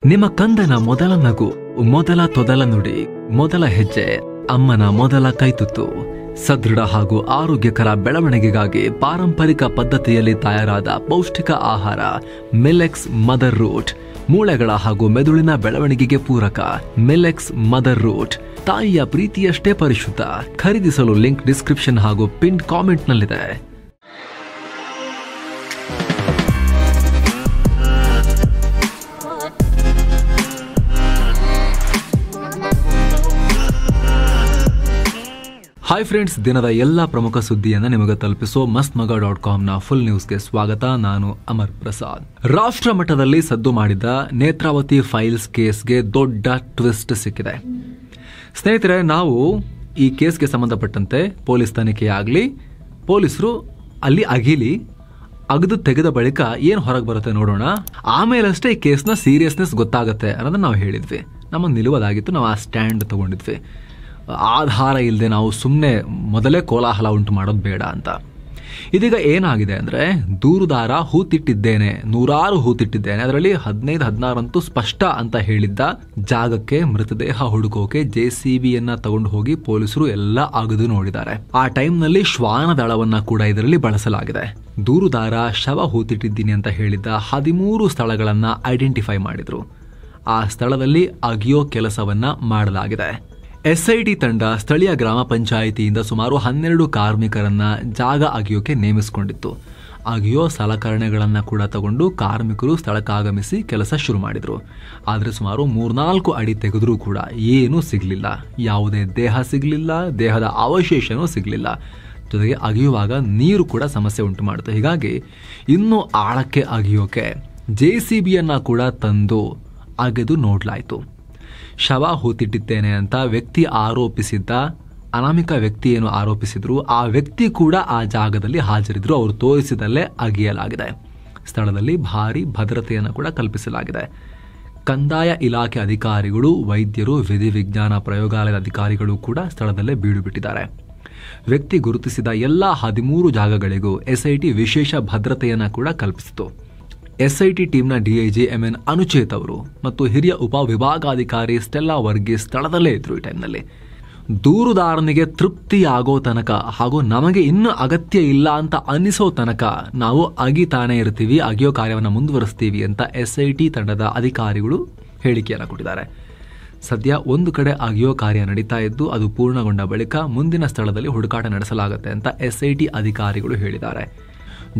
ನಿಮ್ಮ ಕಂದನ ಮೊದಲ ನಗು, ಮೊದಲ ತೊದಲ ನುಡಿ, ಮೊದಲ ಹೆಜ್ಜೆ, ಅಮ್ಮನ ಮೊದಲ ಕೈತುತ್ತು. ಸದೃಢ ಹಾಗೂ ಆರೋಗ್ಯಕರ ಬೆಳವಣಿಗೆಗಾಗಿ ಪಾರಂಪರಿಕ ಪದ್ಧತಿಯಲ್ಲಿ ತಯಾರಾದ ಪೌಷ್ಟಿಕ ಆಹಾರ ಮಿಲೆಕ್ಸ್ ಮದರ್ ರೂಟ್. ಮೂಳೆಗಳ ಹಾಗೂ ಮೆದುಳಿನ ಬೆಳವಣಿಗೆಗೆ ಪೂರಕ ಮಿಲೆಕ್ಸ್ ಮದರ್ ರೂಟ್. ತಾಯಿಯ ಪ್ರೀತಿಯಷ್ಟೇ ಪರಿಶುದ್ಧ. ಖರೀದಿಸಲು ಲಿಂಕ್ ಡಿಸ್ಕ್ರಿಪ್ಷನ್ ಹಾಗೂ ಪಿನ್ ಕಾಮೆಂಟ್ನಲ್ಲಿದೆ. ಹಾಯ್ ಫ್ರೆಂಡ್ಸ್, ದಿನದ ಎಲ್ಲ ಪ್ರಮುಖ ಸುದ್ದಿಯನ್ನು ನಿಮಗೆ ತಲುಪಿಸೋ mastmaga.com ಫುಲ್ ನ್ಯೂಸ್ಗೆ ಸ್ವಾಗತ. ನಾನು ಅಮರ್ ಪ್ರಸಾದ್. ರಾಷ್ಟ್ರ ಮಟ್ಟದಲ್ಲಿ ಸದ್ದು ಮಾಡಿದ್ದ ನೇತ್ರಾವತಿ ಫೈಲ್ಸ್ ಕೇಸ್ಗೆ ದೊಡ್ಡ ಟ್ವಿಸ್ಟ್ ಸಿಕ್ಕಿದೆ. ಸ್ನೇಹಿತರೆ, ನಾವು ಈ ಕೇಸ್ಗೆ ಸಂಬಂಧಪಟ್ಟಂತೆ ಪೊಲೀಸ್ ತನಿಖೆಯಾಗಲಿ, ಪೊಲೀಸರು ಅಲ್ಲಿ ಅಗದು ತೆಗೆದ ಬಳಿಕ ಏನು ಹೊರಗೆ ಬರುತ್ತೆ ನೋಡೋಣ. ಆಮೇಲಷ್ಟೇ ಈ ಕೇಸ್ನ ಸೀರಿಯಸ್ನೆಸ್ ಗೊತ್ತಾಗುತ್ತೆ ಅನ್ನೋದನ್ನ ನಾವು ಹೇಳಿದ್ವಿ. ನಮ್ಮ ನಿಲುವದಾಗಿತ್ತು, ನಾವು ಆ ಸ್ಟ್ಯಾಂಡ್ ತಗೊಂಡಿದ್ವಿ. ಆಧಾರ ಇಲ್ಲದೆ ನಾವು ಸುಮ್ಮನೆ ಮೊದಲೇ ಕೋಲಾಹಲ ಉಂಟು ಮಾಡೋದು ಬೇಡ ಅಂತ. ಇದೀಗ ಏನಾಗಿದೆ ಅಂದರೆ, ದೂರುದಾರ ಹೂತಿಟ್ಟಿದ್ದೇನೆ, 100 ಹೂತಿಟ್ಟಿದ್ದೇನೆ, ಅದರಲ್ಲಿ 15-16 ಅಂತೂ ಸ್ಪಷ್ಟ ಅಂತ ಹೇಳಿದ್ದ ಜಾಗಕ್ಕೆ ಮೃತದೇಹ ಹುಡುಕೋಕೆ JCBಯನ್ನ ತಗೊಂಡು ಹೋಗಿ ಪೊಲೀಸರು ಎಲ್ಲ ಅಗದು ನೋಡಿದ್ದಾರೆ. ಆ ಟೈಮ್ನಲ್ಲಿ ಶ್ವಾನ ದಳವನ್ನ ಕೂಡ ಇದರಲ್ಲಿ ಬಳಸಲಾಗಿದೆ. ದೂರುದಾರ ಶವ ಹೂತಿಟ್ಟಿದ್ದೀನಿ ಅಂತ ಹೇಳಿದ್ದ 13 ಸ್ಥಳಗಳನ್ನ ಐಡೆಂಟಿಫೈ ಮಾಡಿದ್ರು. ಆ ಸ್ಥಳದಲ್ಲಿ ಅಗಿಯೋ ಕೆಲಸವನ್ನ ಮಾಡಲಾಗಿದೆ. SIT ತಂಡ ಸ್ಥಳೀಯ ಗ್ರಾಮ ಪಂಚಾಯಿತಿಯಿಂದ ಸುಮಾರು 12 ಕಾರ್ಮಿಕರನ್ನ ಜಾಗ ಅಗಿಯೋಕೆ ನೇಮಿಸಿಕೊಂಡಿತ್ತು. ಅಗಿಯೋ ಸಲಕರಣೆಗಳನ್ನ ಕೂಡ ತಗೊಂಡು ಕಾರ್ಮಿಕರು ಸ್ಥಳಕ್ಕಾಗಮಿಸಿ ಕೆಲಸ ಶುರು ಮಾಡಿದ್ರು. ಆದರೆ ಸುಮಾರು 3-4 ಅಡಿ ತೆಗೆದ್ರೂ ಕೂಡ ಏನೂ ಸಿಗ್ಲಿಲ್ಲ. ಯಾವುದೇ ದೇಹ ಸಿಗ್ಲಿಲ್ಲ, ದೇಹದ ಅವಶೇಷನೂ ಸಿಗ್ಲಿಲ್ಲ. ಜೊತೆಗೆ ಅಗಿಯುವಾಗ ನೀರು ಕೂಡ ಸಮಸ್ಯೆ ಉಂಟು ಮಾಡುತ್ತೆ. ಹೀಗಾಗಿ ಇನ್ನೂ ಆಳಕ್ಕೆ ಅಗಿಯೋಕೆ JCBಯನ್ನ ಕೂಡ ತಂದು ಅಗೆದು ನೋಡ್ಲಾಯ್ತು. ಶವ ಹೂತಿಟ್ಟಿದ್ದೇನೆ ಅಂತ ವ್ಯಕ್ತಿ ಆರೋಪಿಸಿದ್ದ, ಅನಾಮಿಕ ವ್ಯಕ್ತಿ ಏನು ಆರೋಪಿಸಿದ್ರು, ಆ ವ್ಯಕ್ತಿ ಕೂಡ ಆ ಜಾಗದಲ್ಲಿ ಹಾಜರಿದ್ರು. ಅವರು ತೋರಿಸಿದಲ್ಲೇ ಅಗಿಯಲಾಗಿದೆ. ಸ್ಥಳದಲ್ಲಿ ಭಾರಿ ಭದ್ರತೆಯನ್ನು ಕೂಡ ಕಲ್ಪಿಸಲಾಗಿದೆ. ಕಂದಾಯ ಇಲಾಖೆ ಅಧಿಕಾರಿಗಳು, ವೈದ್ಯರು, ವಿಧಿವಿಜ್ಞಾನ ಪ್ರಯೋಗಾಲಯದ ಅಧಿಕಾರಿಗಳು ಕೂಡ ಸ್ಥಳದಲ್ಲೇ ಬೀಡು ಬಿಟ್ಟಿದ್ದಾರೆ. ವ್ಯಕ್ತಿ ಗುರುತಿಸಿದ ಎಲ್ಲ 13 ಜಾಗಗಳಿಗೂ SIT ವಿಶೇಷ ಭದ್ರತೆಯನ್ನು ಕೂಡ ಕಲ್ಪಿಸಿತು. SIT ಟೀಮ್ನ DIG MN ಅನುಚೇತ್ ಅವರು ಮತ್ತು ಹಿರಿಯ ಉಪವಿಭಾಗಾಧಿಕಾರಿ ಸ್ಟೆಲ್ಲಾ ವರ್ಗೀಸ್ ಸ್ಥಳದಲ್ಲೇ ಇದ್ರು. ಈ ಟೈಮ್ನಲ್ಲಿ ದೂರುದಾರನಿಗೆ ತೃಪ್ತಿಯಾಗೋ ತನಕ ಹಾಗೂ ನಮಗೆ ಇನ್ನೂ ಅಗತ್ಯ ಇಲ್ಲ ಅಂತ ಅನಿಸೋ ತನಕ ನಾವು ಅಗಿತಾನೆ ಇರ್ತೀವಿ, ಅಗಿಯೋ ಕಾರ್ಯವನ್ನು ಮುಂದುವರಿಸ್ತೀವಿ ಅಂತ SIT ತಂಡದ ಅಧಿಕಾರಿಗಳು ಹೇಳಿಕೆಯನ್ನು ಕೊಟ್ಟಿದ್ದಾರೆ. ಸದ್ಯ ಒಂದು ಕಡೆ ಅಗಿಯೋ ಕಾರ್ಯ ನಡೀತಾ ಇದ್ದು, ಅದು ಪೂರ್ಣಗೊಂಡ ಬಳಿಕ ಮುಂದಿನ ಸ್ಥಳದಲ್ಲಿ ಹುಡುಕಾಟ ನಡೆಸಲಾಗುತ್ತೆ ಅಂತ SIT ಅಧಿಕಾರಿಗಳು ಹೇಳಿದ್ದಾರೆ.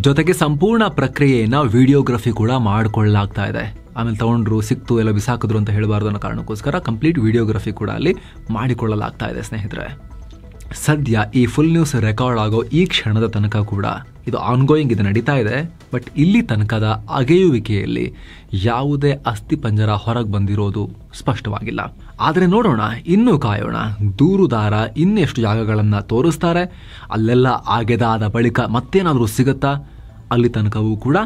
ಜೊತೆಗೆ ಸಂಪೂರ್ಣ ಪ್ರಕ್ರಿಯೆಯನ್ನ ವಿಡಿಯೋಗ್ರಫಿ ಕೂಡ ಮಾಡಿಕೊಳ್ಳಲಾಗ್ತಾ ಇದೆ. ಆಮೇಲೆ ತಗೊಂಡ್ರು, ಸಿಕ್ತು, ಎಲ್ಲ ಬಿಸಾಕಿದ್ರು ಅಂತ ಹೇಳಬಾರ್ದು ಅನ್ನೋ ಕಾರಣಕ್ಕೋಸ್ಕರ ಕಂಪ್ಲೀಟ್ ವಿಡಿಯೋಗ್ರಫಿ ಕೂಡ ಅಲ್ಲಿ ಮಾಡಿಕೊಳ್ಳಲಾಗ್ತಾ ಇದೆ. ಸ್ನೇಹಿತರೆ, ಸದ್ಯ ಈ ಫುಲ್ ನ್ಯೂಸ್ ರೆಕಾರ್ಡ್ ಆಗೋ ಈ ಕ್ಷಣದ ತನಕ ಕೂಡ ಇದು ಆನ್ಗೋಯಿಂಗ್, ಇದು ನಡೀತಾ ಇದೆ. ಬಟ್ ಇಲ್ಲಿ ತನಕದ ಅಗೆಯುವಿಕೆಯಲ್ಲಿ ಯಾವುದೇ ಅಸ್ಥಿಪಂಜರ ಹೊರಗೆ ಬಂದಿರೋದು ಸ್ಪಷ್ಟವಾಗಿಲ್ಲ. ಆದರೆ ನೋಡೋಣ, ಇನ್ನೂ ಕಾಯೋಣ. ದೂರುದಾರ ಇನ್ನೆಷ್ಟು ಜಾಗಗಳನ್ನ ತೋರಿಸ್ತಾರೆ, ಅಲ್ಲೆಲ್ಲ ಅಗೆದಾದ ಬಳಿಕ ಮತ್ತೇನಾದ್ರೂ ಸಿಗುತ್ತಾ, ಅಲ್ಲಿ ತನಕವೂ ಕೂಡ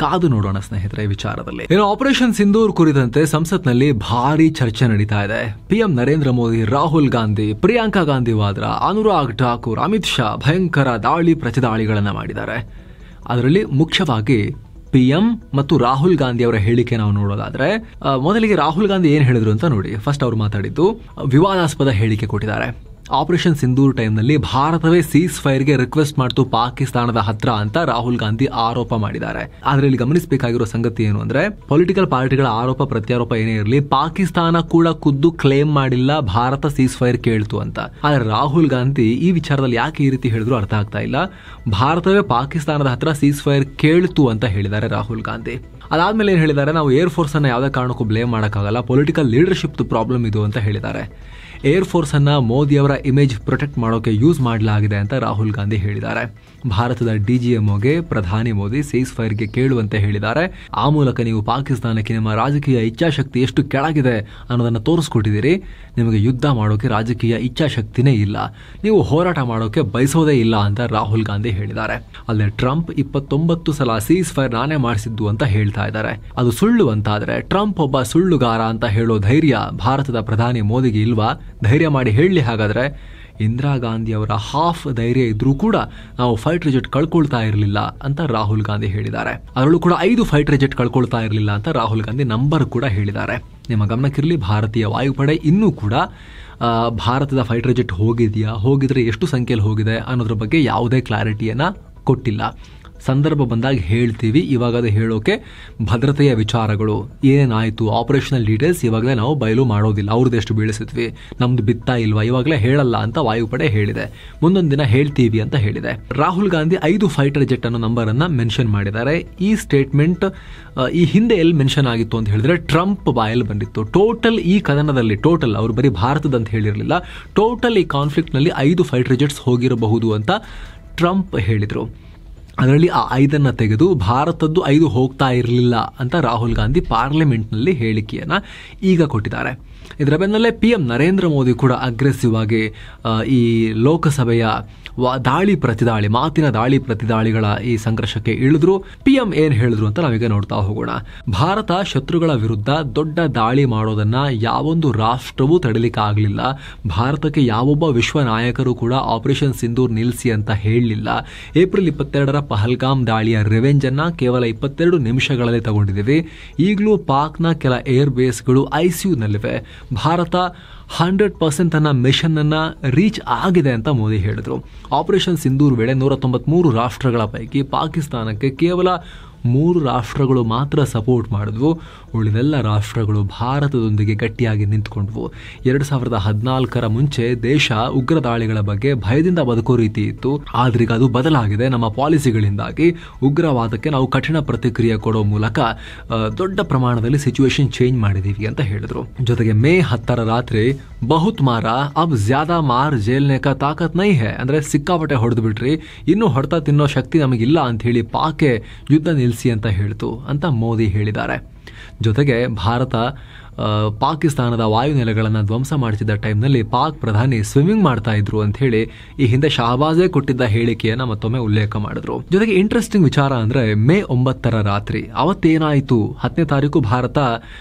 ಕಾದು ನೋಡೋಣ ಸ್ನೇಹಿತರೆ. ವಿಚಾರದಲ್ಲಿ ಏನು ಆಪರೇಷನ್ ಸಿಂಧೂರ್ ಕುರಿತಂತೆ ಸಂಸತ್ನಲ್ಲಿ ಭಾರಿ ಚರ್ಚೆ ನಡೀತಾ ಇದೆ. PM ನರೇಂದ್ರ ಮೋದಿ, ರಾಹುಲ್ ಗಾಂಧಿ, ಪ್ರಿಯಾಂಕಾ ಗಾಂಧಿ ವಾದ್ರಾ, ಅನುರಾಗ್ ಠಾಕೂರ್, ಅಮಿತ್ ಶಾ ಭಯಂಕರ ದಾಳಿ ಪ್ರತಿದಾಳಿಗಳನ್ನ ಮಾಡಿದ್ದಾರೆ. ಅದರಲ್ಲಿ ಮುಖ್ಯವಾಗಿ PM ಮತ್ತು ರಾಹುಲ್ ಗಾಂಧಿ ಅವರ ಹೇಳಿಕೆ ನಾವು ನೋಡೋದಾದ್ರೆ, ಮೊದಲಿಗೆ ರಾಹುಲ್ ಗಾಂಧಿ ಏನ್ ಹೇಳಿದ್ರು ಅಂತ ನೋಡಿ. ಫಸ್ಟ್ ಅವರು ಮಾತಾಡಿದ್ದು ವಿವಾದಾಸ್ಪದ ಹೇಳಿಕೆ ಕೊಟ್ಟಿದ್ದಾರೆ. ಆಪರೇಷನ್ ಸಿಂಧೂರ್ ಟೈಮ್ನಲ್ಲಿ ಭಾರತವೇ ಸೀಸ್ ಫೈರ್ಗೆ ರಿಕ್ವೆಸ್ಟ್ ಮಾಡ್ತು ಪಾಕಿಸ್ತಾನದ ಹತ್ರ ಅಂತ ರಾಹುಲ್ ಗಾಂಧಿ ಆರೋಪ ಮಾಡಿದ್ದಾರೆ. ಆದ್ರೆ ಇಲ್ಲಿ ಗಮನಿಸಬೇಕಾಗಿರೋ ಸಂಗತಿ ಏನು ಅಂದ್ರೆ, ಪೊಲಿಟಿಕಲ್ ಪಾರ್ಟಿಗಳ ಆರೋಪ ಪ್ರತ್ಯಾರೋಪ ಏನೇ ಇರಲಿ, ಪಾಕಿಸ್ತಾನ ಕೂಡ ಖುದ್ದು ಕ್ಲೇಮ್ ಮಾಡಿಲ್ಲ ಭಾರತ ಸೀಸ್ ಫೈರ್ ಕೇಳ್ತು ಅಂತ. ಆದ್ರೆ ರಾಹುಲ್ ಗಾಂಧಿ ಈ ವಿಚಾರದಲ್ಲಿ ಯಾಕೆ ಈ ರೀತಿ ಹೇಳಿದ್ರು ಅರ್ಥ ಆಗ್ತಾ ಇಲ್ಲ. ಭಾರತವೇ ಪಾಕಿಸ್ತಾನದ ಹತ್ರ ಸೀಸ್ ಫೈರ್ ಕೇಳ್ತು ಅಂತ ಹೇಳಿದ್ದಾರೆ ರಾಹುಲ್ ಗಾಂಧಿ. ಅದಾದ್ಮೇಲೆ ಏನ್ ಹೇಳಿದ್ದಾರೆ, ನಾವು ಏರ್ ಫೋರ್ಸ್ ಅನ್ನ ಯಾವುದೇ ಕಾರಣಕ್ಕೂ ಬ್ಲೇಮ್ ಮಾಡಕ್ಕಾಗಲ್ಲ, ಪೊಲಿಟಿಕಲ್ ಲೀಡರ್ಶಿಪ್ ಪ್ರಾಬ್ಲಮ್ ಇದು ಅಂತ ಹೇಳಿದ್ದಾರೆ. ಏರ್ ಫೋರ್ಸ್ ಅನ್ನ ಮೋದಿ ಅವರ ಇಮೇಜ್ ಪ್ರೊಟೆಕ್ಟ್ ಮಾಡೋಕೆ ಯೂಸ್ ಮಾಡಲಾಗಿದೆ ಅಂತ ರಾಹುಲ್ ಗಾಂಧಿ ಹೇಳಿದ್ದಾರೆ. ಭಾರತದ DGMOಗೆ ಪ್ರಧಾನಿ ಮೋದಿ ಸೀಸ್ ಫೈರ್ಗೆ ಕೇಳುವಂತೆ ಹೇಳಿದ್ದಾರೆ. ಆ ಮೂಲಕ ನೀವು ಪಾಕಿಸ್ತಾನಕ್ಕೆ ನಿಮ್ಮ ರಾಜಕೀಯ ಇಚ್ಛಾಶಕ್ತಿ ಎಷ್ಟು ಕೆಳಗಿದೆ ಅನ್ನೋದನ್ನ ತೋರಿಸ್ಕೊಟ್ಟಿದ್ದೀರಿ. ನಿಮಗೆ ಯುದ್ಧ ಮಾಡೋಕೆ ರಾಜಕೀಯ ಇಚ್ಛಾಶಕ್ತಿನೇ ಇಲ್ಲ, ನೀವು ಹೋರಾಟ ಮಾಡೋಕೆ ಬಯಸೋದೇ ಇಲ್ಲ ಅಂತ ರಾಹುಲ್ ಗಾಂಧಿ ಹೇಳಿದ್ದಾರೆ. ಅಲ್ಲದೆ ಟ್ರಂಪ್ 29 ಸಲ ಸೀಸ್ ಫೈರ್ ನಾನೇ ಮಾಡಿಸಿದ್ದು ಅಂತ ಹೇಳ್ತಾ ಇದ್ದಾರೆ. ಅದು ಸುಳ್ಳು ಅಂತಾದ್ರೆ ಟ್ರಂಪ್ ಒಬ್ಬ ಸುಳ್ಳುಗಾರ ಅಂತ ಹೇಳೋ ಧೈರ್ಯ ಭಾರತದ ಪ್ರಧಾನಿ ಮೋದಿಗೆ ಇಲ್ವಾ? ಧೈರ್ಯ ಮಾಡಿ ಹೇಳಿ ಹಾಗಾದ್ರೆ. ಇಂದಿರಾ ಗಾಂಧಿ ಅವರ ಹಾಫ್ ಧೈರ್ಯ ಇದ್ರೂ ಕೂಡ ನಾವು ಫೈಟರ್ ಜೆಟ್ ಕಳ್ಕೊಳ್ತಾ ಇರಲಿಲ್ಲ ಅಂತ ರಾಹುಲ್ ಗಾಂಧಿ ಹೇಳಿದ್ದಾರೆ. ಅದರಲ್ಲೂ ಕೂಡ 5 ಫೈಟರ್ ಜೆಟ್ ಕಳ್ಕೊಳ್ತಾ ಇರಲಿಲ್ಲ ಅಂತ ರಾಹುಲ್ ಗಾಂಧಿ ನಂಬರ್ ಕೂಡ ಹೇಳಿದ್ದಾರೆ. ನಿಮ್ಮ ಗಮನಕ್ಕಿರಲಿ, ಭಾರತೀಯ ವಾಯುಪಡೆ ಇನ್ನೂ ಕೂಡ ಭಾರತದ ಫೈಟರ್ ಜೆಟ್ ಹೋಗಿದೆಯಾ, ಹೋಗಿದ್ರೆ ಎಷ್ಟು ಸಂಖ್ಯೆಯಲ್ಲಿ ಹೋಗಿದೆ ಅನ್ನೋದ್ರ ಬಗ್ಗೆ ಯಾವುದೇ ಕ್ಲಾರಿಟಿಯನ್ನ ಕೊಟ್ಟಿಲ್ಲ. ಸಂದರ್ಭ ಬಂದಾಗ ಹೇಳ್ತೀವಿ. ಇವಾಗ ಅದು ಹೇಳೋಕೆ ಭದ್ರತೆಯ ವಿಚಾರಗಳು ಏನಾಯಿತು, ಆಪರೇಷನಲ್ ಡೀಟೇಲ್ಸ್ ಇವಾಗಲೇ ನಾವು ಬಯಲು ಮಾಡೋದಿಲ್ಲ. ಅವ್ರದ್ದು ಎಷ್ಟು ಬೀಳಿಸಿದ್ವಿ, ನಮ್ದು ಬಿತ್ತಾ ಇಲ್ವಾ, ಇವಾಗಲೇ ಹೇಳಲ್ಲ ಅಂತ ವಾಯುಪಡೆ ಹೇಳಿದೆ. ಮುಂದೊಂದು ದಿನ ಹೇಳ್ತೀವಿ ಅಂತ ಹೇಳಿದೆ. ರಾಹುಲ್ ಗಾಂಧಿ 5 ಫೈಟರ್ ಜೆಟ್ ಅನ್ನೋ ನಂಬರ್ ಅನ್ನ ಮೆನ್ಷನ್ ಮಾಡಿದ್ದಾರೆ. ಈ ಸ್ಟೇಟ್ಮೆಂಟ್ ಈ ಹಿಂದೆ ಎಲ್ಲಿ ಮೆನ್ಷನ್ ಆಗಿತ್ತು ಅಂತ ಹೇಳಿದ್ರೆ ಟ್ರಂಪ್ ಬಾಯಲ್ಲಿ ಬಂದಿತ್ತು. ಟೋಟಲ್ ಈ ಕದನದಲ್ಲಿ ಅವರು ಬರೀ ಭಾರತದಂತ ಹೇಳಿರಲಿಲ್ಲ, ಟೋಟಲ್ ಈ ಕಾನ್ಫ್ಲಿಕ್ಟ್ ನಲ್ಲಿ 5 ಫೈಟರ್ ಜೆಟ್ಸ್ ಹೋಗಿರಬಹುದು ಅಂತ ಟ್ರಂಪ್ ಹೇಳಿದ್ರು. ಅದರಲ್ಲಿ ಆ 5 ತೆಗೆದು ಭಾರತದ್ದು 5 ಹೋಗ್ತಾ ಇರಲಿಲ್ಲ ಅಂತ ರಾಹುಲ್ ಗಾಂಧಿ ಪಾರ್ಲಿಮೆಂಟ್ನಲ್ಲಿ ಹೇಳಿಕೆಯನ್ನ ಈಗ ಕೊಟ್ಟಿದ್ದಾರೆ. ಇದರ ಬೆನ್ನಲ್ಲೇ PM ನರೇಂದ್ರ ಮೋದಿ ಕೂಡ ಅಗ್ರೆಸಿವ್ ಆಗಿ ಈ ಲೋಕಸಭೆಯ ದಾಳಿ ಪ್ರತಿದಾಳಿ, ಮಾತಿನ ದಾಳಿ ಪ್ರತಿದಾಳಿಗಳ ಈ ಸಂಘರ್ಷಕ್ಕೆ ಇಳಿದ್ರು. PM ಏನ್ ಹೇಳಿದ್ರು ಅಂತ ನಾವೀಗ ನೋಡ್ತಾ ಹೋಗೋಣ. ಭಾರತ ಶತ್ರುಗಳ ವಿರುದ್ಧ ದೊಡ್ಡ ದಾಳಿ ಮಾಡೋದನ್ನ ಯಾವೊಂದು ರಾಷ್ಟ್ರವೂ ತಡೆಯಲಿಕ್ಕಾಗಲಿಲ್ಲ. ಭಾರತಕ್ಕೆ ಯಾವೊಬ್ಬ ವಿಶ್ವ ನಾಯಕರು ಕೂಡ ಆಪರೇಷನ್ ಸಿಂಧೂರ್ ನಿಲ್ಲಿಸಿ ಅಂತ ಹೇಳಲಿಲ್ಲ. ಏಪ್ರಿಲ್ 22ರ ಪಹಲ್ಗಾಮ್ ದಾಳಿಯ ರಿವೆಂಜ್ ಅನ್ನ ಕೇವಲ 22 ನಿಮಿಷಗಳಲ್ಲಿ ತಗೊಂಡಿದ್ದೀವಿ. ಈಗಲೂ ಪಾಕ್ನ ಕೆಲ ಏರ್ ಬೇಸ್ಗಳು ICUನಲ್ಲಿವೆ. ಭಾರತ 100% ತನ್ನ ಮಿಷನ್ ಅನ್ನ ರೀಚ್ ಆಗಿದೆ ಅಂತ ಮೋದಿ ಹೇಳಿದ್ರು. ಆಪರೇಷನ್ ಸಿಂಧೂರ್ ವೇಳೆ 193 ರಾಷ್ಟ್ರಗಳ ಪೈಕಿ ಪಾಕಿಸ್ತಾನಕ್ಕೆ ಕೇವಲ 3 ರಾಷ್ಟ್ರಗಳು ಮಾತ್ರ ಸಪೋರ್ಟ್ ಮಾಡಿದ್ವು. ಉಳಿದೆಲ್ಲ ರಾಷ್ಟ್ರಗಳು ಭಾರತದೊಂದಿಗೆ ಗಟ್ಟಿಯಾಗಿ ನಿಂತುಕೊಂಡ್ವು. 2014ರ ಮುಂಚೆ ದೇಶ ಉಗ್ರ ದಾಳಿಗಳ ಬಗ್ಗೆ ಭಯದಿಂದ ಬದುಕೋ ರೀತಿ ಇತ್ತು. ಆದ್ರೀಗ ಅದು ಬದಲಾಗಿದೆ. ನಮ್ಮ ಪಾಲಿಸಿಗಳಿಂದಾಗಿ ಉಗ್ರವಾದಕ್ಕೆ ನಾವು ಕಠಿಣ ಪ್ರತಿಕ್ರಿಯೆ ಕೊಡೋ ಮೂಲಕ ದೊಡ್ಡ ಪ್ರಮಾಣದಲ್ಲಿ ಸಿಚುವೇಶನ್ ಚೇಂಜ್ ಮಾಡಿದೀವಿ ಅಂತ ಹೇಳಿದ್ರು. ಜೊತೆಗೆ ಮೇ 10ರ ರಾತ್ರಿ ಬಹುತ್ ಮಾರ ಅಬ್ ಜ್ಯಾದಾ ಮಾರ್ ಜೇಲ್ನೆ ಕಾ ತಾಕತ್ ನೈ ಹೈ ಅಂದ್ರೆ ಸಿಕ್ಕಾಪಟ್ಟೆ ಹೊಡೆದು ಬಿಟ್ರಿ, ಇನ್ನು ಹೊಡೆತ ತಿನ್ನೋ ಶಕ್ತಿ ನಮಗಿಲ್ಲ ಅಂತ ಹೇಳಿ ಪಾಕ್ ಯುದ್ಧ ನಿಲ್ಲಿಸಿ ಅಂತ ಹೇಳ್ತು ಅಂತ ಮೋದಿ ಹೇಳಿದ್ದಾರೆ. ಜೊತೆಗೆ ಭಾರತ ಪಾಕಿಸ್ತಾನದ ವಾಯುನೆಲೆಗಳನ್ನು ಧ್ವಂಸ ಮಾಡಿಸಿದ ಟೈಮ್ನಲ್ಲಿ ಪಾಕ್ ಪ್ರಧಾನಿ ಸ್ವಿಮ್ಮಿಂಗ್ ಮಾಡ್ತಾ ಇದ್ರು ಅಂತ ಹೇಳಿ ಈ ಹಿಂದೆ ಶಹಬಾಜೇ ಕೊಟ್ಟಿದ್ದ ಹೇಳಿಕೆಯನ್ನ ಮತ್ತೊಮ್ಮೆ ಉಲ್ಲೇಖ ಮಾಡಿದ್ರು. ಜೊತೆಗೆ ಇಂಟ್ರೆಸ್ಟಿಂಗ್ ವಿಚಾರ ಅಂದ್ರೆ ಮೇ 9ರ ರಾತ್ರಿ ಅವತ್ತೇನಾಯಿತು, 10ನೇ ತಾರೀಕು ಭಾರತ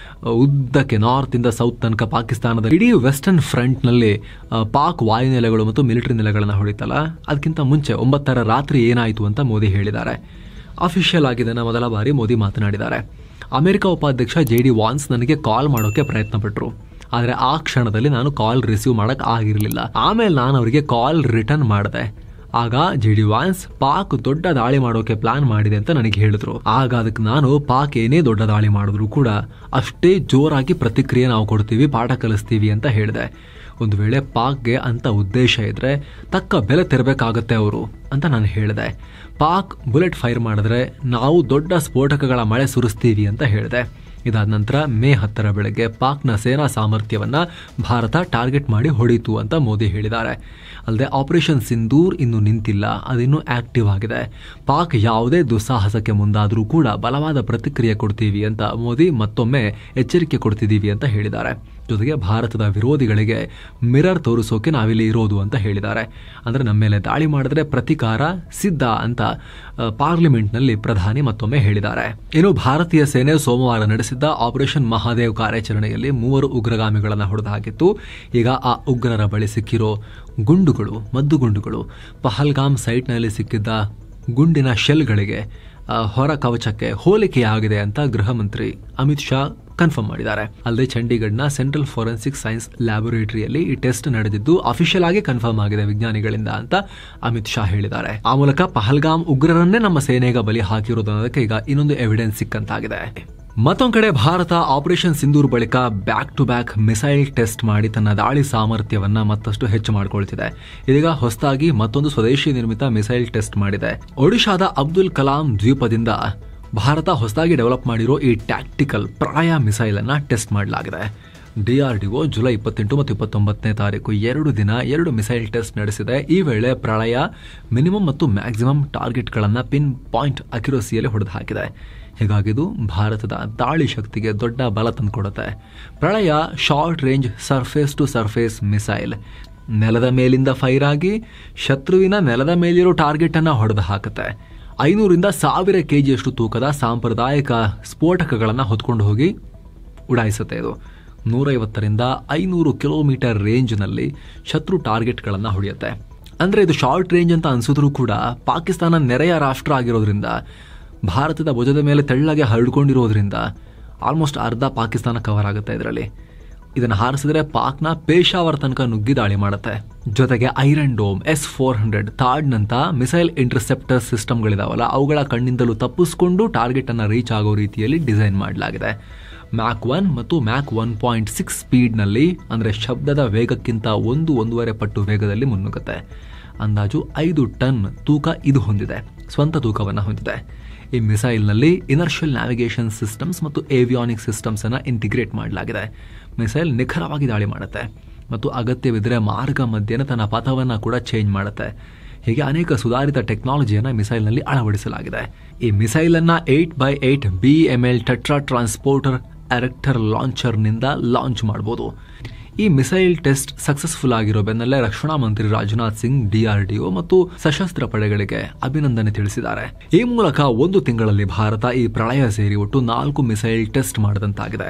ಉದ್ದಕ್ಕೆ ನಾರ್ತ್ ಇಂದ ಸೌತ್ ತನಕ ಪಾಕಿಸ್ತಾನದ ಇಡೀ ವೆಸ್ಟರ್ನ್ ಫ್ರಂಟ್ ನಲ್ಲಿ ಪಾಕ್ ವಾಯುನೆಲೆಗಳು ಮತ್ತು ಮಿಲಿಟರಿ ನೆಲೆಗಳನ್ನ ಹೊಡಿತಲ್ಲ, ಅದಕ್ಕಿಂತ ಮುಂಚೆ 9ರ ರಾತ್ರಿ ಏನಾಯಿತು ಅಂತ ಮೋದಿ ಹೇಳಿದ್ದಾರೆ. ಅಫಿಷಿಯಲ್ ಆಗಿದೆ, ಮೊದಲ ಬಾರಿ ಮೋದಿ ಮಾತನಾಡಿದ್ದಾರೆ. ಅಮೆರಿಕ ಉಪಾಧ್ಯಕ್ಷ JD ವಾನ್ಸ್ ನನಗೆ ಕಾಲ್ ಮಾಡೋಕೆ ಪ್ರಯತ್ನ ಪಟ್ಟರು, ಆದರೆ ಆ ಕ್ಷಣದಲ್ಲಿ ನಾನು ಕಾಲ್ ರಿಸೀವ್ ಮಾಡಕ್ ಆಗಿರಲಿಲ್ಲ. ಆಮೇಲೆ ನಾನು ಅವರಿಗೆ ಕಾಲ್ ರಿಟರ್ನ್ ಮಾಡಿದೆ. ಆಗ JD ವಾನ್ಸ್ ಪಾಕ್ ದೊಡ್ಡ ದಾಳಿ ಮಾಡೋಕೆ ಪ್ಲಾನ್ ಮಾಡಿದೆ ಅಂತ ನನಗೆ ಹೇಳಿದ್ರು. ಆಗ ಅದಕ್ಕೆ ನಾನು ಪಾಕ್ ಏನೇ ದೊಡ್ಡ ದಾಳಿ ಮಾಡಿದ್ರು ಕೂಡ ಅಷ್ಟೇ ಜೋರಾಗಿ ಪ್ರತಿಕ್ರಿಯೆ ನಾವು ಕೊಡ್ತೀವಿ, ಪಾಠ ಕಲಿಸ್ತೀವಿ ಅಂತ ಹೇಳಿದೆ. ಒಂದು ವೇಳೆ ಪಾಕ್ಗೆ ಅಂತ ಉದ್ದೇಶ ಇದ್ರೆ ತಕ್ಕ ಬೆಲೆ ತೆರಬೇಕಾಗತ್ತೆ ಅವರು ಅಂತ ನಾನು ಹೇಳಿದೆ. ಪಾಕ್ ಬುಲೆಟ್ ಫೈರ್ ಮಾಡಿದ್ರೆ ನಾವು ದೊಡ್ಡ ಸ್ಫೋಟಕಗಳ ಮಳೆ ಸುರಿಸ್ತೀವಿ ಅಂತ ಹೇಳಿದೆ. ಇದಾದ ನಂತರ ಮೇ 10ರ ಬೆಳಗ್ಗೆ ಪಾಕ್ನ ಸೇನಾ ಸಾಮರ್ಥ್ಯವನ್ನ ಭಾರತ ಟಾರ್ಗೆಟ್ ಮಾಡಿ ಹೊಡೀತು ಅಂತ ಮೋದಿ ಹೇಳಿದ್ದಾರೆ. ಅಲ್ಲದೆ ಆಪರೇಷನ್ ಸಿಂಧೂರ್ ಇನ್ನು ನಿಂತಿಲ್ಲ, ಅದಿನ್ನೂ ಆಕ್ಟಿವ್ ಆಗಿದೆ. ಪಾಕ್ ಯಾವುದೇ ದುಸ್ಸಾಹಸಕ್ಕೆ ಮುಂದಾದರೂ ಕೂಡ ಬಲವಾದ ಪ್ರತಿಕ್ರಿಯೆ ಕೊಡ್ತೀವಿ ಅಂತ ಮೋದಿ ಮತ್ತೊಮ್ಮೆ ಎಚ್ಚರಿಕೆ ಕೊಡ್ತಿದ್ದೀವಿ ಅಂತ ಹೇಳಿದ್ದಾರೆ. ಜೊತೆಗೆ ಭಾರತದ ವಿರೋಧಿಗಳಿಗೆ ಮಿರರ್ ತೋರಿಸೋಕೆ ನಾವಿಲ್ಲಿ ಇರೋದು ಅಂತ ಹೇಳಿದ್ದಾರೆ. ಅಂದ್ರೆ ನಮ್ಮ ಮೇಲೆ ದಾಳಿ ಮಾಡಿದ್ರೆ ಪ್ರತಿಕಾರ ಸಿದ್ಧ ಅಂತ ಪಾರ್ಲಿಮೆಂಟ್ನಲ್ಲಿ ಪ್ರಧಾನಿ ಮತ್ತೊಮ್ಮೆ ಹೇಳಿದ್ದಾರೆ. ಇನ್ನು ಭಾರತೀಯ ಸೇನೆ ಸೋಮವಾರ ನಡೆಸಿದ್ದ ಆಪರೇಷನ್ ಮಹಾದೇವ್ ಕಾರ್ಯಾಚರಣೆಯಲ್ಲಿ 3 ಉಗ್ರಗಾಮಿಗಳನ್ನು ಹೊಡೆದು ಹಾಕಿತ್ತು. ಈಗ ಆ ಉಗ್ರರ ಬಳಿ ಸಿಕ್ಕಿರೋ ಮದ್ದುಗುಂಡುಗಳು ಪಹಲ್ಗಾಮ್ ಸೈಟ್ನಲ್ಲಿ ಸಿಕ್ಕಿದ್ದ ಗುಂಡಿನ ಶೆಲ್ಗಳಿಗೆ ಹೊರ ಕವಚಕ್ಕೆ ಹೋಲಿಕೆಯಾಗಿದೆ ಅಂತ ಗೃಹ ಮಂತ್ರಿ ಅಮಿತ್ ಶಾ ಕನ್ಫರ್ಮ್ ಮಾಡಿದ್ದಾರೆ. ಅಲ್ಲದೆ ಚಂಡೀಗಢನ ಸೆಂಟ್ರಲ್ ಫೋರೆನ್ಸಿಕ್ ಸೈನ್ಸ್ ಲ್ಯಾಬೊರೇಟರಿಯಲ್ಲಿ ಈ ಟೆಸ್ಟ್ ನಡೆದಿದ್ದು ಅಫಿಷಿಯಲ್ ಆಗಿ ಕನ್ಫರ್ಮ್ ಆಗಿದೆ ವಿಜ್ಞಾನಿಗಳಿಂದ ಅಂತ ಅಮಿತ್ ಶಾ ಹೇಳಿದ್ದಾರೆ. ಆ ಮೂಲಕ ಪಹಲ್ಗಾಮ್ ಉಗ್ರರನ್ನೇ ನಮ್ಮ ಸೇನೆಗೆ ಬಲಿ ಹಾಕಿರೋದಕ್ಕೆ ಈಗ ಇನ್ನೊಂದು ಎವಿಡೆನ್ಸ್ ಸಿಕ್ಕಂತಾಗಿದೆ. ಮತ್ತೊಂದು ಕಡೆ ಭಾರತ ಆಪರೇಷನ್ ಸಿಂಧೂರ್ ಬಳಿಕ back to back missile test ಮಾಡಿ ತನ್ನ ದಾಳಿ ಸಾಮರ್ಥ್ಯವನ್ನ ಮತ್ತಷ್ಟು ಹೆಚ್ಚು ಮಾಡಿಕೊಳ್ತಿದೆ. ಇದೀಗ ಹೊಸದಾಗಿ ಮತ್ತೊಂದು ಸ್ವದೇಶಿ ನಿರ್ಮಿತ ಮಿಸೈಲ್ ಟೆಸ್ಟ್ ಮಾಡಿದೆ. ಒಡಿಶಾದ ಅಬ್ದುಲ್ ಕಲಾಂ ದ್ವೀಪದಿಂದ ಭಾರತ ಹೊಸದಾಗಿ ಡೆವಲಪ್ ಮಾಡಿರೋ ಈ ಟ್ಯಾಕ್ಟಿಕಲ್ ಪ್ರಾಯ ಮಿಸೈಲ್ ಅನ್ನ ಟೆಸ್ಟ್ ಮಾಡಲಾಗಿದೆ. DRDO ಜುಲೈ 28 ಮತ್ತು 29ನೇ ತಾರೀಕು 2 ದಿನ 2 ಮಿಸೈಲ್ ಟೆಸ್ಟ್ ನಡೆಸಿದೆ. ಈ ವೇಳೆ ಪ್ರಳಯ ಮಿನಿಮಮ್ ಮತ್ತು ಮ್ಯಾಕ್ಸಿಮಮ್ ಟಾರ್ಗೆಟ್ಗಳನ್ನು ಪಿನ್ ಪಾಯಿಂಟ್ ಅಕ್ಯುರಸಿಯಲ್ಲಿ ಹೊಡೆದು ಹಾಕಿದೆ. ಹೀಗಾಗಿದು ಭಾರತದ ದಾಳಿ ಶಕ್ತಿಗೆ ದೊಡ್ಡ ಬಲ ತಂದುಕೊಡುತ್ತೆ. Pralay short range surface to surface missile ನೆಲದ ಮೇಲಿಂದ ಫೈರ್ ಆಗಿ ಶತ್ರುವಿನ ನೆಲದ ಮೇಲಿರೋ ಟಾರ್ಗೆಟ್ ಅನ್ನ ಹೊಡೆದು ಹಾಕುತ್ತೆ. 500ರಿಂದ 1000 kgಯಷ್ಟು ತೂಕದ ಸಾಂಪ್ರದಾಯಿಕ ಸ್ಫೋಟಕಗಳನ್ನು ಹೊತ್ಕೊಂಡು ಹೋಗಿ ಉಡಾಯಿಸುತ್ತೆ. ಇದು 150ರಿಂದ 500 ಕಿಲೋಮೀಟರ್ ರೇಂಜ್ನಲ್ಲಿ ಶತ್ರು ಟಾರ್ಗೆಟ್ಗಳನ್ನು ಹೊಡೆಯುತ್ತೆ. ಅಂದರೆ ಇದು ಶಾರ್ಟ್ ರೇಂಜ್ ಅಂತ ಅನ್ಸಿದ್ರೂ ಕೂಡ ಪಾಕಿಸ್ತಾನ ನೆರೆಯ ರಾಷ್ಟ್ರ ಆಗಿರೋದ್ರಿಂದ, ಭಾರತದ ಭುಜದ ಮೇಲೆ ತೆಳ್ಳಗೆ ಹರಡ್ಕೊಂಡಿರೋದ್ರಿಂದ ಆಲ್ಮೋಸ್ಟ್ ಅರ್ಧ ಪಾಕಿಸ್ತಾನ ಕವರ್ ಆಗುತ್ತೆ ಇದರಲ್ಲಿ. ಇದನ್ನು ಹಾರಿಸಿದ್ರೆ ಪಾಕ್ನ ಪೇಶಾವರ್ ತನಕ ನುಗ್ಗಿ ದಾಳಿ ಮಾಡುತ್ತೆ. ಜೊತೆಗೆ ಐರನ್ ಡೋಮ್, S-400 ಥಾಡ್ನಂತ ಮಿಸೈಲ್ ಇಂಟರ್ಸೆಪ್ಟರ್ ಸಿಸ್ಟಮ್ಗಳಿದಾವಲ್ಲ, ಅವುಗಳ ಕಣ್ಣಿಂದಲೂ ತಪ್ಪಿಸ್ಕೊಂಡು ಟಾರ್ಗೆಟ್ ಅನ್ನು ರೀಚ್ ಆಗೋ ರೀತಿಯಲ್ಲಿ ಡಿಸೈನ್ ಮಾಡಲಾಗಿದೆ. ಮ್ಯಾಕ್ 1 ಮತ್ತು ಮ್ಯಾಕ್ 1.6 ಸ್ಪೀಡ್ನಲ್ಲಿ, ಅಂದರೆ ಶಬ್ದದ ವೇಗಕ್ಕಿಂತ 1-1.5 ಪಟ್ಟು ವೇಗದಲ್ಲಿ ಮುನ್ನುಗ್ಗುತ್ತೆ. ಅಂದಾಜು 5 ಟನ್ ತೂಕ ಇದು ಹೊಂದಿದೆ, ಸ್ವಂತ ತೂಕವನ್ನು ಹೊಂದಿದೆ. ಈ ಮಿಸೈಲ್ನಲ್ಲಿ ಇನರ್ಷಿಯಲ್ ನ್ಯಾವಿಗೇಷನ್ ಸಿಸ್ಟಮ್ಸ್ ಮತ್ತು ಏವಿಯಾನಿಕ್ ಸಿಸ್ಟಮ್ಸ್ ಅನ್ನು ಇಂಟಿಗ್ರೇಟ್ ಮಾಡಲಾಗಿದೆ. ಮಿಸೈಲ್ ನಿಖರವಾಗಿ ದಾಳಿ ಮಾಡುತ್ತೆ ಮತ್ತು ಅಗತ್ಯವಿದ್ದರೆ ಮಾರ್ಗ ಮಧ್ಯೆ ತನ್ನ ಪಥವನ್ನು ಕೂಡ ಚೇಂಜ್ ಮಾಡುತ್ತೆ. ಹೀಗೆ ಅನೇಕ ಸುಧಾರಿತ ಟೆಕ್ನಾಲಜಿಯನ್ನು ಮಿಸೈಲ್ನಲ್ಲಿ ಅಳವಡಿಸಲಾಗಿದೆ. ಈ ಮಿಸೈಲನ್ನು 8x8 BML Tatra transporter erector ಲಾಂಚರ್ನಿಂದ ಲಾಂಚ್ ಮಾಡಬಹುದು. ಈ ಮಿಸೈಲ್ ಟೆಸ್ಟ್ ಸಕ್ಸಸ್ಫುಲ್ ಆಗಿರೋ ಬೆನ್ನಲ್ಲೇ ರಕ್ಷಣಾ ಮಂತ್ರಿ ರಾಜನಾಥ್ ಸಿಂಗ್ DRDO ಮತ್ತು ಸಶಸ್ತ್ರ ಪಡೆಗಳಿಗೆ ಅಭಿನಂದನೆ ತಿಳಿಸಿದ್ದಾರೆ. ಈ ಮೂಲಕ 1 ತಿಂಗಳಲ್ಲಿ ಭಾರತ ಈ ಪ್ರಳಯ ಸೇರಿ ಒಟ್ಟು 4 ಮಿಸೈಲ್ ಟೆಸ್ಟ್ ಮಾಡಿದಂತಾಗಿದೆ.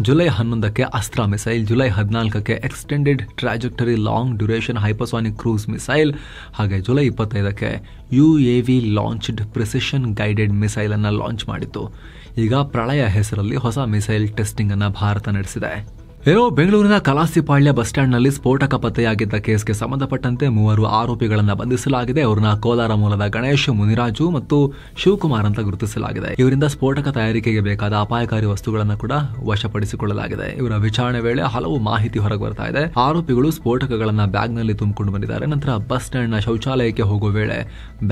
ಜುಲೈ 11ಕ್ಕೆ ಅಸ್ತ್ರ ಮಿಸೈಲ್, ಜುಲೈ 14ಕ್ಕೆ extended trajectory long duration hypersonic cruise missile, ಹಾಗೆ ಜುಲೈ 25ಕ್ಕೆ UAV launched precision guided missile ಅನ್ನು ಲಾಂಚ್ ಮಾಡಿತ್ತು. ಈಗ ಪ್ರಳಯ ಹೆಸರಲ್ಲಿ ಹೊಸ ಮಿಸೈಲ್ ಟೆಸ್ಟಿಂಗ್ ಅನ್ನು ಭಾರತ ನಡೆಸಿದೆ. ಬೆಂಗಳೂರಿನ ಕಲಾಸಿಪಾಳ್ಯ ಬಸ್ ಸ್ಟ್ಯಾಂಡ್ನಲ್ಲಿ ಸ್ಫೋಟಕ ಪತ್ತೆಯಾಗಿದ್ದ ಕೇಸ್ಗೆ ಸಂಬಂಧಪಟ್ಟಂತೆ 3 ಆರೋಪಿಗಳನ್ನು ಬಂಧಿಸಲಾಗಿದೆ. ಅವರನ್ನ ಕೋಲಾರ ಮೂಲದ ಗಣೇಶ್, ಮುನಿರಾಜು ಮತ್ತು ಶಿವಕುಮಾರ್ ಅಂತ ಗುರುತಿಸಲಾಗಿದೆ. ಇವರಿಂದ ಸ್ಫೋಟಕ ತಯಾರಿಕೆಗೆ ಬೇಕಾದ ಅಪಾಯಕಾರಿ ವಸ್ತುಗಳನ್ನು ಕೂಡ ವಶಪಡಿಸಿಕೊಳ್ಳಲಾಗಿದೆ. ಇವರ ವಿಚಾರಣೆ ವೇಳೆ ಹಲವು ಮಾಹಿತಿ ಹೊರಗೆ ಬರ್ತಾ ಇದೆ. ಆರೋಪಿಗಳು ಸ್ಫೋಟಕಗಳನ್ನ ಬ್ಯಾಗ್ನಲ್ಲಿ ತುಂಬಿಕೊಂಡು ಬಂದಿದ್ದಾರೆ. ನಂತರ ಬಸ್ ಸ್ಟ್ಯಾಂಡ್ನ ಶೌಚಾಲಯಕ್ಕೆ ಹೋಗುವ ವೇಳೆ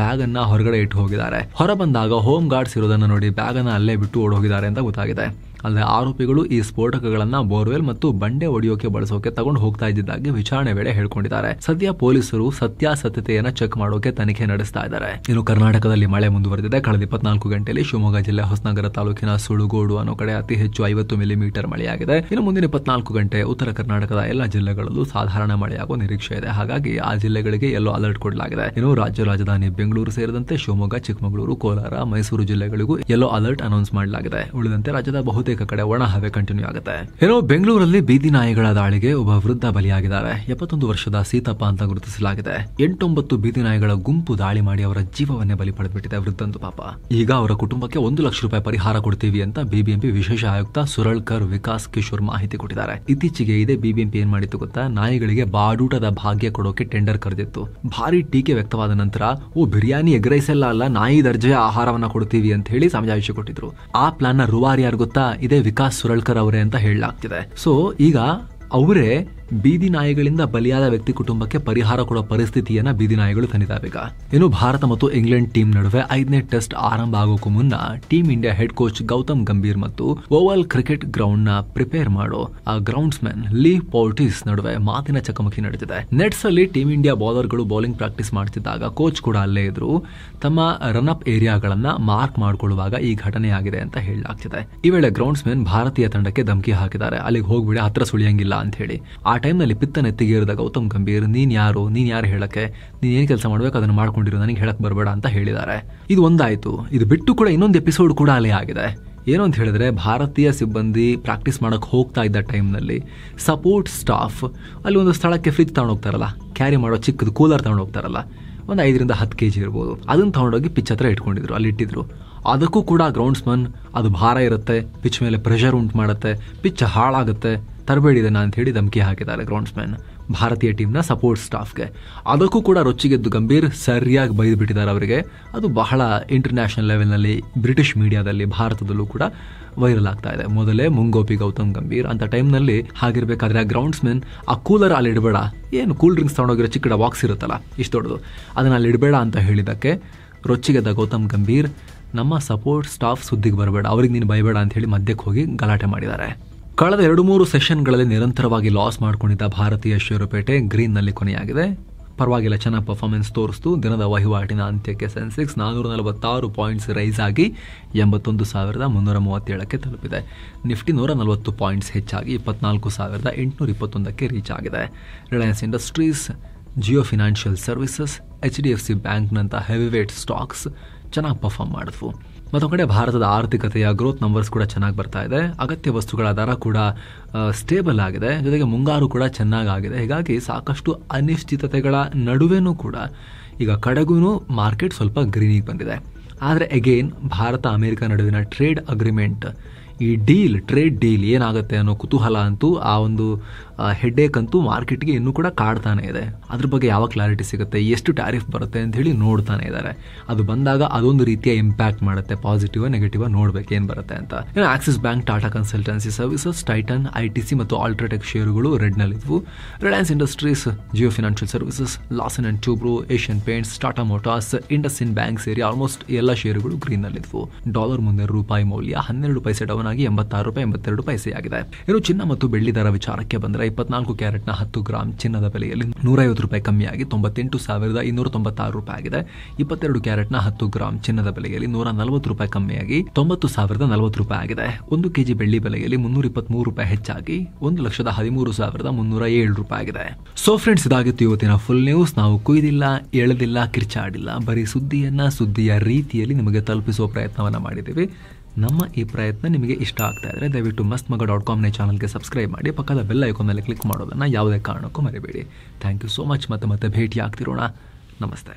ಬ್ಯಾಗ್ ಅನ್ನ ಹೊರಗಡೆ ಇಟ್ಟು ಹೋಗಿದ್ದಾರೆ. ಹೊರ ಬಂದಾಗ ಹೋಮ್ ಗಾರ್ಡ್ಸ್ ಇರೋದನ್ನು ನೋಡಿ ಬ್ಯಾಗ್ ಅನ್ನ ಅಲ್ಲೇ ಬಿಟ್ಟು ಓಡ್ ಹೋಗಿದ್ದಾರೆ ಅಂತ ಗೊತ್ತಾಗಿದೆ. ಅಲ್ಲದೆ ಆರೋಪಿಗಳು ಈ ಸ್ಫೋಟಕಗಳನ್ನ ಬೋರ್ವೆಲ್ ಮತ್ತು ಬಂಡೆ ಒಡೆಯೋಕೆ ಬಳಸೋಕೆ ತಗೊಂಡು ಹೋಗ್ತಾ ಇದ್ದಿದ್ದಾಗಿ ವಿಚಾರಣೆ ವೇಳೆ ಹೇಳ್ಕೊಂಡಿದ್ದಾರೆ. ಸದ್ಯ ಪೊಲೀಸರು ಸತ್ಯಾಸತ್ಯತೆಯನ್ನ ಚೆಕ್ ಮಾಡೋಕೆ ತನಿಖೆ ನಡೆಸ್ತಾ ಇದ್ದಾರೆ. ಇನ್ನು ಕರ್ನಾಟಕದಲ್ಲಿ ಮಳೆ ಮುಂದುವರೆದಿದೆ. ಕಳೆದ 24 ಗಂಟೆಯಲ್ಲಿ ಶಿವಮೊಗ್ಗ ಜಿಲ್ಲೆ ಹೊಸನಗರ ತಾಲೂಕಿನ ಸುಳುಗೋಡು ಅನ್ನೋ ಕಡೆ ಅತಿ ಹೆಚ್ಚು 50 ಮಿಲಿಮೀಟರ್ ಮಳೆಯಾಗಿದೆ. ಇನ್ನು ಮುಂದಿನ 24 ಗಂಟೆ ಉತ್ತರ ಕರ್ನಾಟಕದ ಎಲ್ಲ ಜಿಲ್ಲೆಗಳಲ್ಲೂ ಸಾಧಾರಣ ಮಳೆಯಾಗುವ ನಿರೀಕ್ಷೆ ಇದೆ. ಹಾಗಾಗಿ ಆ ಜಿಲ್ಲೆಗಳಿಗೆ ಯೆಲ್ಲೋ ಅಲರ್ಟ್ ಕೊಡಲಾಗಿದೆ. ಇನ್ನು ರಾಜ್ಯ ರಾಜಧಾನಿ ಬೆಂಗಳೂರು ಸೇರಿದಂತೆ ಶಿವಮೊಗ್ಗ, ಚಿಕ್ಕಮಗಳೂರು, ಕೋಲಾರ, ಮೈಸೂರು ಜಿಲ್ಲೆಗಳಿಗೂ ಯೆಲ್ಲೋ ಅಲರ್ಟ್ ಅನೌನ್ಸ್ ಮಾಡಲಾಗಿದೆ. ಉಳಿದಂತೆ ರಾಜ್ಯದ ಬಹುತೇಕ ಕಡೆ ಒಣ ಹವೆ ಕಂಟಿನ್ಯೂ ಆಗುತ್ತೆ. ಏನೋ ಬೆಂಗಳೂರಲ್ಲಿ ಬೀದಿ ನಾಯಿಗಳ ದಾಳಿಗೆ ಒಬ್ಬ ವೃದ್ಧ ಬಲಿಯಾಗಿದ್ದಾರೆ. 71 ವರ್ಷದ ಸೀತಪ್ಪ ಅಂತ ಗುರುತಿಸಲಾಗಿದೆ. 8-9 ಬೀದಿ ನಾಯಿಗಳ ಗುಂಪು ದಾಳಿ ಮಾಡಿ ಅವರ ಜೀವವನ್ನೇ ಬಲಿ ಪಡೆದುಬಿಟ್ಟಿದೆ ವೃದ್ಧಂದು ಪಾಪ. ಈಗ ಅವರ ಕುಟುಂಬಕ್ಕೆ 1 ಲಕ್ಷ ರೂಪಾಯಿ ಪರಿಹಾರ ಕೊಡ್ತೀವಿ ಅಂತ ಬಿಬಿಎಂಪಿ ವಿಶೇಷ ಆಯುಕ್ತ ಸುರಳ್ಕರ್ ವಿಕಾಸ್ ಕಿಶೋರ್ ಮಾಹಿತಿ ಕೊಟ್ಟಿದ್ದಾರೆ. ಇತ್ತೀಚೆಗೆ ಇದೇ ಬಿಬಿಎಂಪಿ ಏನ್ ಮಾಡಿತ್ತು ಗೊತ್ತಾ, ನಾಯಿಗಳಿಗೆ ಬಾಡೂಟದ ಭಾಗ್ಯ ಕೊಡೋಕೆ ಟೆಂಡರ್ ಕರೆದಿತ್ತು. ಭಾರಿ ಟೀಕೆ ವ್ಯಕ್ತವಾದ ನಂತರ ಬಿರಿಯಾನಿ ಎಗ್ ರೈಸ್ ಎಲ್ಲ ಅಲ್ಲ, ನಾಯಿ ದರ್ಜೆಯ ಆಹಾರವನ್ನ ಕೊಡ್ತೀವಿ ಅಂತ ಹೇಳಿ ಸಮಜಾಯಿಷಿ ಕೊಟ್ಟಿದ್ರು. ಆ ಪ್ಲಾನ್ ನ ರೂವಾರಿ ಯಾರು ಗೊತ್ತಾ, ಇದೇ ವಿಕಾಸ್ ಸುರಳ್ಕರ್ ಅವರೇ ಅಂತ ಹೇಳಲಾಗ್ತಿದೆ. ಸೊ ಈಗ ಅವರೇ ಬೀದಿ ನಾಯಿಗಳಿಂದ ಬಲಿಯಾದ ವ್ಯಕ್ತಿ ಕುಟುಂಬಕ್ಕೆ ಪರಿಹಾರ ಕೊಡೋ ಪರಿಸ್ಥಿತಿಯನ್ನ ಬೀದಿ ನಾಯಿಗಳು ತಂದಿದ್ದಾವೆ. ಈಗ ಇನ್ನು ಭಾರತ ಮತ್ತು ಇಂಗ್ಲೆಂಡ್ ಟೀಮ್ ನಡುವೆ 5ನೇ ಟೆಸ್ಟ್ ಆರಂಭ ಆಗೋಕ್ಕೂ ಮುನ್ನ team India head coach Gautam Gambhir ಮತ್ತು ಓವಲ್ ಕ್ರಿಕೆಟ್ ಗ್ರೌಂಡ್ ನ ಪ್ರಿಪೇರ್ ಮಾಡೋ ಆ ಗ್ರೌಂಡ್ಸ್ ಮ್ಯಾನ್ ಲೀ ಪೋರ್ಟಿಸ್ ನಡುವೆ ಮಾತಿನ ಚಕಮಕಿ ನಡೆದಿದೆ. ನೆಟ್ಸ್ ಅಲ್ಲಿ ಟೀಮ್ ಇಂಡಿಯಾ ಬೌಲರ್ಗಳು ಬೌಲಿಂಗ್ ಪ್ರಾಕ್ಟೀಸ್ ಮಾಡ್ತಿದ್ದಾಗ ಕೋಚ್ ಕೂಡ ಅಲ್ಲೇ ಇದ್ರು. ತಮ್ಮ ರನ್ ಅಪ್ ಏರಿಯಾಗಳನ್ನ ಮಾರ್ಕ್ ಮಾಡಿಕೊಳ್ಳುವಾಗ ಈ ಘಟನೆ ಆಗಿದೆ ಅಂತ ಹೇಳಲಾಗ್ತಿದೆ. ಈ ವೇಳೆ ಗ್ರೌಂಡ್ಸ್ ಮ್ಯಾನ್ ಭಾರತೀಯ ತಂಡಕ್ಕೆ ಧಮಕಿ ಹಾಕಿದ್ದಾರೆ, ಅಲ್ಲಿಗೆ ಹೋಗ್ಬಿಡಿ, ಹತ್ರ ಸುಳಿಯಂಗಿಲ್ಲ ಅಂತ ಹೇಳಿ. ಆ ಟೈಮ್ನಲ್ಲಿ ಪಿತ್ತ ನೆತ್ತಿಗೇರಿದ ಗೌತಮ್ ಗಂಭೀರ್, ನೀನ್ ಯಾರು ಹೇಳಕ್ಕೆ, ನೀನ್ ಏನ್ ಕೆಲಸ ಮಾಡ್ಬೇಕು ಅದನ್ನ ಮಾಡ್ಕೊಂಡಿರೋ, ನನಗೆ ಹೇಳಕ್ ಬರಬೇಡ ಅಂತ ಹೇಳಿದ್ದಾರೆ. ಇದು ಒಂದಾಯ್ತು. ಇದು ಬಿಟ್ಟು ಕೂಡ ಇನ್ನೊಂದು ಎಪಿಸೋಡ್ ಕೂಡ ಅಲ್ಲೇ ಆಗಿದೆ. ಏನು ಅಂತ ಹೇಳಿದ್ರೆ, ಭಾರತೀಯ ಸಿಬ್ಬಂದಿ ಪ್ರಾಕ್ಟೀಸ್ ಮಾಡಕ್ ಹೋಗ್ತಾ ಇದ್ದ ಟೈಮ್ನಲ್ಲಿ ಸಪೋರ್ಟ್ ಸ್ಟಾಫ್ ಅಲ್ಲಿ ಒಂದು ಸ್ಥಳಕ್ಕೆ ಫ್ರಿಜ್ ತಗೊಂಡು ಹೋಗ್ತಾರಲ್ಲ, ಕ್ಯಾರಿ ಮಾಡೋ ಚಿಕ್ಕದು ಕೂಲರ್ ತಗೊಂಡು ಹೋಗ್ತಾರಲ್ಲ, ಒಂದು 5ರಿಂದ 10 kg ಇರ್ಬೋದು, ಅದನ್ನ ತಗೊಂಡೋಗಿ ಪಿಚ್ ಹತ್ರ ಇಟ್ಕೊಂಡಿದ್ರು, ಅಲ್ಲಿ ಇಟ್ಟಿದ್ರು. ಅದಕ್ಕೂ ಕೂಡ ಗ್ರೌಂಡ್ಸ್ಮನ್ ಅದು ಭಾರ ಇರುತ್ತೆ, ಪಿಚ್ ಮೇಲೆ ಪ್ರೆಷರ್ ಉಂಟು ಮಾಡುತ್ತೆ, ಪಿಚ್ ಹಾಳಾಗುತ್ತೆ, ತರಬೇಡಿದೆನಾ ಅಂತ ಹೇಳಿ ಧಮಕಿ ಹಾಕಿದ್ದಾರೆ ಗ್ರೌಂಡ್ಸ್ಮನ್ ಭಾರತೀಯ ಟೀಮ್ನ ಸಪೋರ್ಟ್ ಸ್ಟಾಫ್ಗೆ. ಅದಕ್ಕೂ ಕೂಡ ರೊಚ್ಚಿಗೆದ್ದು ಗಂಭೀರ್ ಸರಿಯಾಗಿ ಬೈದು ಬಿಟ್ಟಿದ್ದಾರೆ ಅವರಿಗೆ. ಅದು ಬಹಳ ಇಂಟರ್ನ್ಯಾಷನಲ್ ಲೆವೆಲ್ನಲ್ಲಿ ಬ್ರಿಟಿಷ್ ಮೀಡಿಯಾದಲ್ಲಿ, ಭಾರತದಲ್ಲೂ ಕೂಡ ವೈರಲ್ ಆಗ್ತಾ ಇದೆ. ಮೊದಲೇ ಮುಂಗೋಪಿ ಗೌತಮ್ ಗಂಭೀರ್ ಅಂತ ಟೈಮ್ನಲ್ಲಿ ಹಾಗಿರ್ಬೇಕಾದ್ರೆ ಆ ಗ್ರೌಂಡ್ಸ್ಮನ್ ಆ ಕೂಲರ್ ಅಲ್ಲಿ ಇಡಬೇಡ, ಏನು ಕೂಲ್ ಡ್ರಿಂಕ್ಸ್ ತಗೊಂಡೋಗಿರೋ ಚಿಕ್ಕಡ ಬಾಕ್ಸ್ ಇರುತ್ತಲ್ಲ ಇಷ್ಟು ದೊಡ್ಡದು, ಅದನ್ನ ಅಲ್ಲಿ ಇಡಬೇಡ ಅಂತ ಹೇಳಿದ್ದಕ್ಕೆ ರೊಚ್ಚಿಗೆದ್ದ ಗೌತಮ್ ಗಂಭೀರ್, ನಮ್ಮ ಸಪೋರ್ಟ್ ಸ್ಟಾಫ್ ಸುದ್ದಿಗೆ ಬರಬೇಡ, ಅವ್ರಿಗೆ ನೀನು ಬೈಬೇಡ ಅಂತ ಹೇಳಿ ಮಧ್ಯಕ್ಕೆ ಹೋಗಿ ಗಲಾಟೆ ಮಾಡಿದ್ದಾರೆ. ಕಳೆದ 2-3 ಸೆಷನ್ಗಳಲ್ಲಿ ನಿರಂತರವಾಗಿ ಲಾಸ್ ಮಾಡ್ಕೊಂಡಿದ್ದ ಭಾರತೀಯ ಷೇರುಪೇಟೆ ಗ್ರೀನ್ನಲ್ಲಿ ಕೊನೆಯಾಗಿದೆ. ಪರವಾಗಿಲ್ಲ, ಚೆನ್ನಾಗಿ ಪರ್ಫಾರ್ಮೆನ್ಸ್ ತೋರಿಸ್ತು. ದಿನದ ವಹಿವಾಟಿನ ಅಂತ್ಯಕ್ಕೆ ಸೆನ್ಸೆಕ್ಸ್ 446 ಪಾಯಿಂಟ್ಸ್ ರೈಸ್ ಆಗಿ 81,337ಕ್ಕೆ ತಲುಪಿದೆ. ನಿಫ್ಟಿ 140 ಪಾಯಿಂಟ್ಸ್ ಹೆಚ್ಚಾಗಿ 24,821ಕ್ಕೆ ರೀಚ್ ಆಗಿದೆ. Reliance Industries, Jio Financial Services, HDFC ಬ್ಯಾಂಕ್ನಂಥ ಹೆವಿವೇಟ್ ಸ್ಟಾಕ್ಸ್ ಚೆನ್ನಾಗಿ ಪರ್ಫಾರ್ಮ್ ಮಾಡಿದ್ವು. ಮತ್ತೊಂದು ಕಡೆ ಭಾರತದ ಆರ್ಥಿಕತೆಯ ಗ್ರೋತ್ ನಂಬರ್ಸ್ ಕೂಡ ಚೆನ್ನಾಗಿ ಬರ್ತಾ ಇದೆ. ಅಗತ್ಯ ವಸ್ತುಗಳ ದರ ಕೂಡ ಸ್ಟೇಬಲ್ ಆಗಿದೆ, ಜೊತೆಗೆ ಮುಂಗಾರು ಕೂಡ ಚೆನ್ನಾಗಾಗಿದೆ. ಹೀಗಾಗಿ ಸಾಕಷ್ಟು ಅನಿಶ್ಚಿತತೆಗಳ ನಡುವೆನೂ ಕೂಡ ಈಗ ಕಡೆಗೂ ಮಾರ್ಕೆಟ್ ಸ್ವಲ್ಪ ಗ್ರೀನಿಗೆ ಬಂದಿದೆ. ಆದರೆ ಅಗೇನ್ ಭಾರತ ಅಮೆರಿಕ ನಡುವಿನ ಟ್ರೇಡ್ ಅಗ್ರಿಮೆಂಟ್, ಈ ಟ್ರೇಡ್ ಡೀಲ್ ಏನಾಗುತ್ತೆ ಅನ್ನೋ ಕುತೂಹಲ ಅಂತೂ, ಆ ಒಂದು ಹೆಡ್ಡೇಕ್ ಅಂತೂ ಮಾರ್ಕೆಟ್ಗೆ ಇನ್ನೂ ಕೂಡ ಕಾಡ್ತಾನೆ ಇದೆ. ಅದ್ರ ಬಗ್ಗೆ ಯಾವ ಕ್ಲಾರಿಟಿ ಸಿಗುತ್ತೆ, ಎಷ್ಟು ಟ್ಯಾರಿಫ್ ಬರುತ್ತೆ ಅಂತ ಹೇಳಿ ನೋಡ್ತಾನೆ ಇದ್ದಾರೆ. ಅದು ಬಂದಾಗ ಅದೊಂದು ರೀತಿಯ ಇಂಪ್ಯಾಕ್ಟ್ ಮಾಡುತ್ತೆ, ಪಾಸಿಟಿವ್ ನೆಗೆಟಿವ್ ನೋಡ್ಬೇಕು ಏನು ಬರುತ್ತೆ ಅಂತ. Axis Bank, Tata Consultancy Services, Titan, ITC ಮತ್ತು ಆಲ್ಟ್ರಾಟೆಕ್ ಷೇರುಗಳು ರೆಡ್ನಲ್ಲಿದ್ವು. Reliance Industries, Jio Financial Services, Larsen and Toubro, Asian Paints, Tata Motors, IndusInd Bank ಸೇರಿ ಆಲ್ಮೋಸ್ಟ್ ಎಲ್ಲ ಷೇರುಗಳು ಗ್ರೀನ್ನಲ್ಲಿದ್ವು. ಡಾಲರ್ ಮುಂದೆ ರೂಪಾಯಿ ಮೌಲ್ಯ 12 ಪೈಸೆ ಡೌನ್ ಆಗಿ 86 ರೂಪಾಯಿ 82 ಪೈಸೆ ಆಗಿದೆ. ಇನ್ನು ಚಿನ್ನ ಮತ್ತು ಬೆಳ್ಳಿ ದರ ವಿಚಾರಕ್ಕೆ ಬಂದರೆ 24 ಕ್ಯಾರೆಟ್ನ 10 ಗ್ರಾಂ ಚಿನ್ನದ ಬೆಲೆಯಲ್ಲಿ 150 ರೂಪಾಯಿ ಕಮ್ಮಿಯಾಗಿ 98,296 ರೂಪಾಯಿ ಆಗಿದೆ. 22 ಕ್ಯಾರೆಟ್ನ 10 ಗ್ರಾಂ ಚಿನ್ನದ ಬೆಲೆಯಲ್ಲಿ 140 ರೂಪಾಯಿ ಕಮ್ಮಿಯಾಗಿ 90,040 ರೂಪಾಯಿ ಆಗಿದೆ. 1 ಕೆಜಿ ಬೆಳ್ಳಿ ಬೆಲೆಯಲ್ಲಿ 323 ರೂಪಾಯಿ ಹೆಚ್ಚಾಗಿ 1,13,307 ರೂಪಾಯಿ ಆಗಿದೆ. ಸೊ ಫ್ರೆಂಡ್ಸ್, ಇದಾಗಿತ್ತು ಇವತ್ತಿನ ಫುಲ್ ನ್ಯೂಸ್. ನಾವು ಕುಯ್ದಿಲ್ಲ, ಎಳೆದಿಲ್ಲ, ಕಿರ್ಚಾಡಿಲ್ಲ, ಬರೀ ಸುದ್ದಿಯ ರೀತಿಯಲ್ಲಿ ನಿಮಗೆ ತಲುಪಿಸುವ ಪ್ರಯತ್ನವನ್ನ ಮಾಡಿದ್ದೀವಿ. ನಮ್ಮ ಈ ಪ್ರಯತ್ನ ನಿಮಗೆ ಇಷ್ಟ ಆಗ್ತಾ ಇದ್ರೆ ದಯವಿಟ್ಟು mastmaga.com ಚಾನಲ್ಗೆ ಸಬ್ಸ್ಕ್ರೈಬ್ ಮಾಡಿ, ಪಕ್ಕದ ಬೆಲ್ ಐಕಾನ್ ಮೇಲೆ ಕ್ಲಿಕ್ ಮಾಡೋದನ್ನು ಯಾವುದೇ ಕಾರಣಕ್ಕೂ ಮರಿಬೇಡಿ. Thank you so much. ಮತ್ತೆ ಭೇಟಿ ಆಗ್ತಿರೋಣ. ನಮಸ್ತೆ.